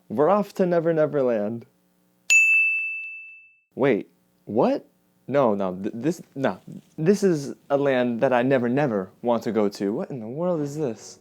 We're off to Never Never Land. Wait, what? No, this is a land that I never want to go to. What in the world is this?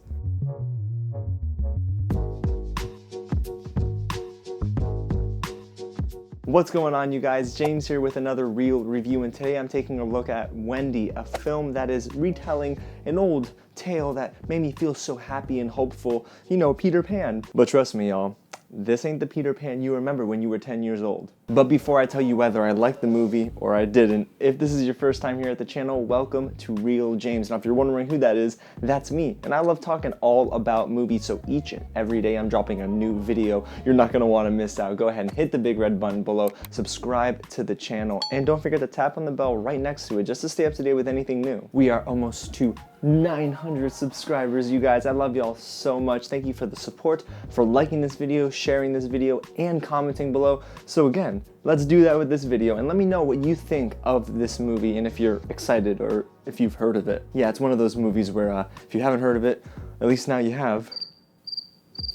What's going on, you guys? James here with another Real Review, and today I'm taking a look at Wendy, a film that is retelling an old tale that made me feel so happy and hopeful. You know, Peter Pan. But trust me, y'all, this ain't the Peter Pan you remember when you were 10 years old. But before I tell you whether I liked the movie or I didn't, if this is your first time here at the channel, welcome to Real James. Now if you're wondering who that is, that's me. And I love talking all about movies, so each and every day I'm dropping a new video. You're not gonna wanna miss out. Go ahead and hit the big red button below, subscribe to the channel, and don't forget to tap on the bell right next to it just to stay up to date with anything new. We are almost to 900 subscribers, you guys. I love y'all so much. Thank you for the support, for liking this video, sharing this video, and commenting below. So again, let's do that with this video, and let me know what you think of this movie and if you're excited or if you've heard of it. Yeah, it's one of those movies where if you haven't heard of it, at least now you have.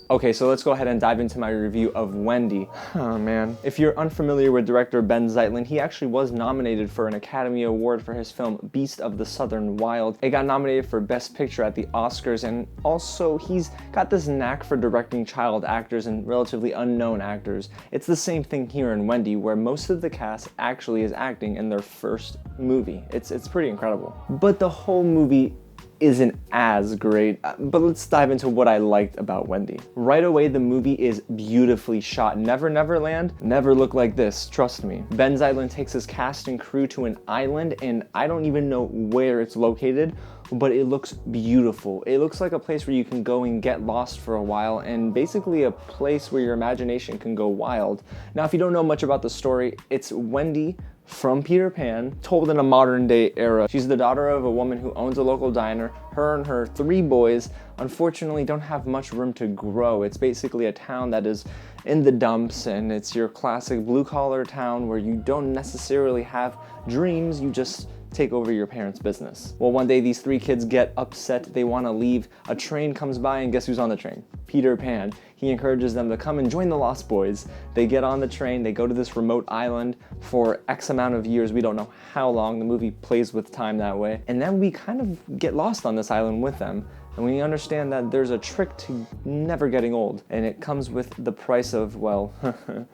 Okay, so let's go ahead and dive into my review of Wendy. Oh man. If you're unfamiliar with director Benh Zeitlin, he actually was nominated for an Academy Award for his film Beast of the Southern Wild. It got nominated for Best Picture at the Oscars, and also he's got this knack for directing child actors and relatively unknown actors. It's the same thing here in Wendy, where most of the cast actually is acting in their first movie. It's pretty incredible. But the whole movie isn't as great, but let's dive into what I liked about Wendy. Right away, the movie is beautifully shot. Never Never Land never looked like this, trust me. Benh Zeitlin takes his cast and crew to an island, and I don't even know where it's located, but it looks beautiful. It looks like a place where you can go and get lost for a while, and basically a place where your imagination can go wild. Now, if you don't know much about the story, it's Wendy from Peter Pan, told in a modern day era. She's the daughter of a woman who owns a local diner. Her and her 3 boys unfortunately don't have much room to grow. It's basically a town that is in the dumps, and it's your classic blue collar town where you don't necessarily have dreams, you just take over your parents' business. Well, one day these 3 kids get upset, they want to leave. A train comes by, and guess who's on the train? Peter Pan. He encourages them to come and join the Lost Boys. They get on the train, they go to this remote island for X amount of years, we don't know how long. The movie plays with time that way. And then we kind of get lost on this island with them. And we understand that there's a trick to never getting old, and it comes with the price of, well,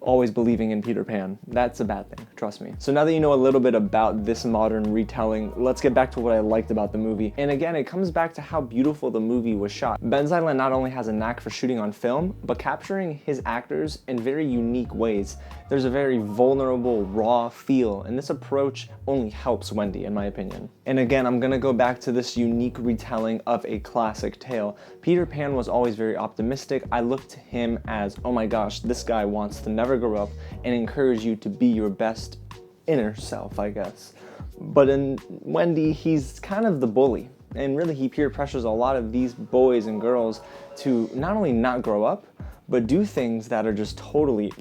always believing in Peter Pan. That's a bad thing, trust me. So now that you know a little bit about this modern retelling, let's get back to what I liked about the movie. And again, it comes back to how beautiful the movie was shot. Benh Zeitlin not only has a knack for shooting on film, but capturing his actors in very unique ways. There's a very vulnerable, raw feel, and this approach only helps Wendy, in my opinion. And again, I'm gonna go back to this unique retelling of a classic tale. Peter Pan was always very optimistic. I looked to him as, oh my gosh, this guy wants to never grow up and encourage you to be your best inner self, I guess. But in Wendy, he's kind of the bully. And really, he peer pressures a lot of these boys and girls to not only not grow up, but do things that are just totally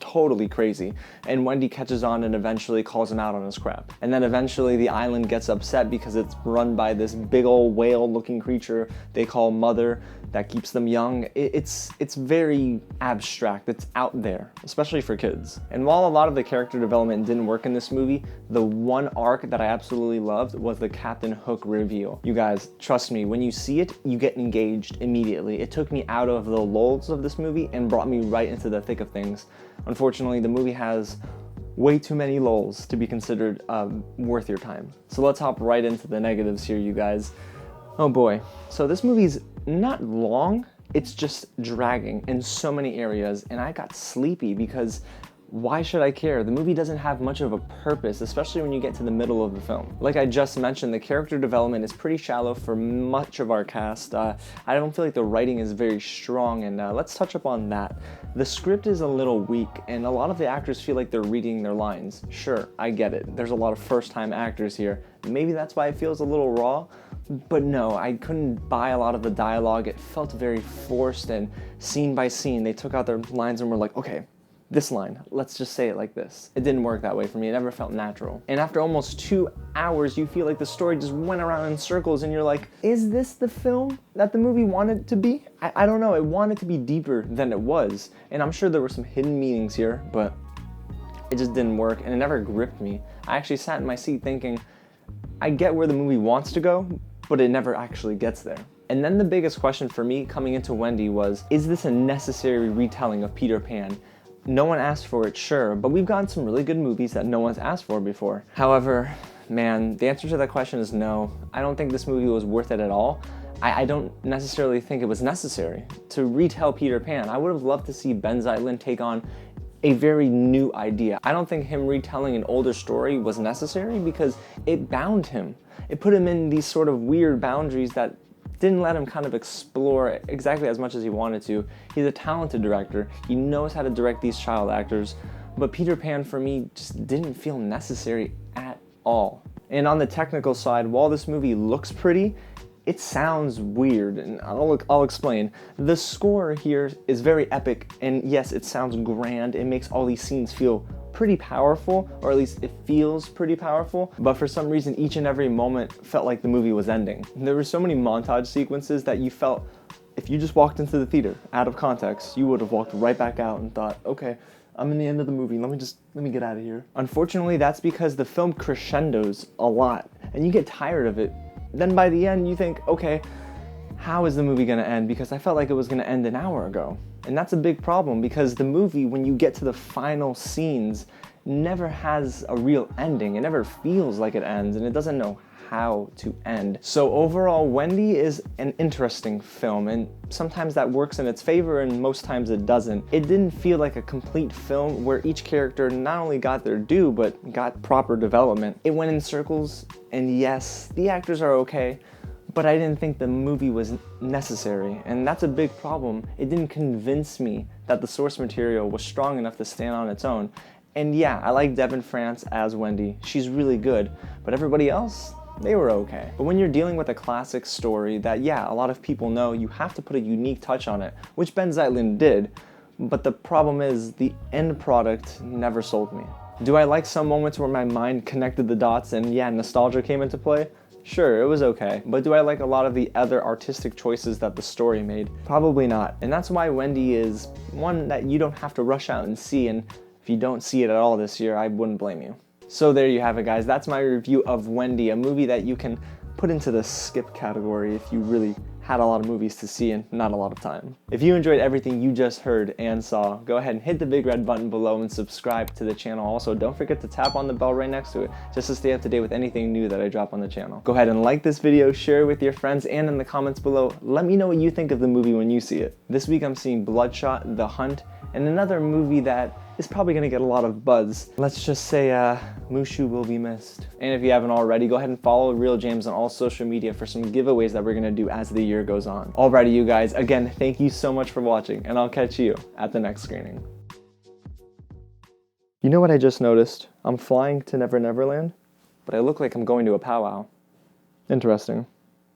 crazy. And Wendy catches on and eventually calls him out on his crap. And then eventually the island gets upset because it's run by this big old whale looking creature they call Mother that keeps them young. It's very abstract, it's out there, especially for kids. And while a lot of the character development didn't work in this movie, the one arc that I absolutely loved was the Captain Hook reveal. You guys, trust me, when you see it, you get engaged immediately. It took me out of the lulls of this movie and brought me right into the thick of things. Unfortunately, the movie has way too many lulls to be considered worth your time. So let's hop right into the negatives here, you guys. Oh boy. So this movie's not long, it's just dragging in so many areas, and I got sleepy because why should I care? The movie doesn't have much of a purpose, especially when you get to the middle of the film. Like I just mentioned, the character development is pretty shallow for much of our cast. I don't feel like the writing is very strong, and let's touch upon that. The script is a little weak, and a lot of the actors feel like they're reading their lines. Sure, I get it. There's a lot of first-time actors here. Maybe that's why it feels a little raw, but no, I couldn't buy a lot of the dialogue. It felt very forced, and scene by scene, they took out their lines and were like, okay, this line. Let's just say it like this. It didn't work that way for me. It never felt natural. And after almost 2 hours, you feel like the story just went around in circles and you're like, is this the film that the movie wanted to be? I don't know. It wanted to be deeper than it was. And I'm sure there were some hidden meanings here, but it just didn't work and it never gripped me. I actually sat in my seat thinking, I get where the movie wants to go, but it never actually gets there. And then the biggest question for me coming into Wendy was, is this a necessary retelling of Peter Pan? No one asked for it, sure, but we've gotten some really good movies that no one's asked for before. However, man, the answer to that question is no. I don't think this movie was worth it at all. I don't necessarily think it was necessary to retell Peter Pan. I would have loved to see Benh Zeitlin take on a very new idea. I don't think him retelling an older story was necessary because it bound him. It put him in these sort of weird boundaries that didn't let him kind of explore exactly as much as he wanted to. He's a talented director. He knows how to direct these child actors, but Peter Pan for me just didn't feel necessary at all. And on the technical side, while this movie looks pretty, it sounds weird, and I'll explain. The score here is very epic, and yes, it sounds grand. It makes all these scenes feel pretty powerful, or at least it feels pretty powerful, but for some reason, each and every moment felt like the movie was ending. There were so many montage sequences that you felt, if you just walked into the theater out of context, you would have walked right back out and thought, okay, I'm in the end of the movie, let me get out of here. Unfortunately, that's because the film crescendos a lot, and you get tired of it. Then by the end, you think, okay, how is the movie gonna end? Because I felt like it was gonna end an hour ago. And that's a big problem because the movie, when you get to the final scenes, never has a real ending. It never feels like it ends, and it doesn't know how to end. So overall, Wendy is an interesting film, and sometimes that works in its favor and most times it doesn't. It didn't feel like a complete film where each character not only got their due, but got proper development. It went in circles, and yes, the actors are okay, but I didn't think the movie was necessary, and that's a big problem. It didn't convince me that the source material was strong enough to stand on its own. And yeah, I like Devin as Wendy. She's really good, but everybody else, they were okay. But when you're dealing with a classic story that, yeah, a lot of people know, you have to put a unique touch on it, which Benh Zeitlin did, but the problem is the end product never sold me. Do I like some moments where my mind connected the dots and yeah, nostalgia came into play? Sure, it was okay, but do I like a lot of the other artistic choices that the story made? Probably not. And that's why Wendy is one that you don't have to rush out and see, and if you don't see it at all this year, I wouldn't blame you. So there you have it, guys. That's my review of Wendy, a movie that you can put into the skip category if you really had a lot of movies to see and not a lot of time. If you enjoyed everything you just heard and saw, go ahead and hit the big red button below and subscribe to the channel. Also, don't forget to tap on the bell right next to it just to stay up to date with anything new that I drop on the channel. Go ahead and like this video, share it with your friends, and in the comments below, let me know what you think of the movie when you see it. This week I'm seeing Bloodshot, The Hunt, and another movie that is probably gonna get a lot of buzz. Let's just say Mushu will be missed. And if you haven't already, go ahead and follow Real James on all social media for some giveaways that we're gonna do as the year goes on. Alrighty, you guys, again, thank you so much for watching, and I'll catch you at the next screening. You know what I just noticed? I'm flying to Never Never Land, but I look like I'm going to a powwow. Interesting.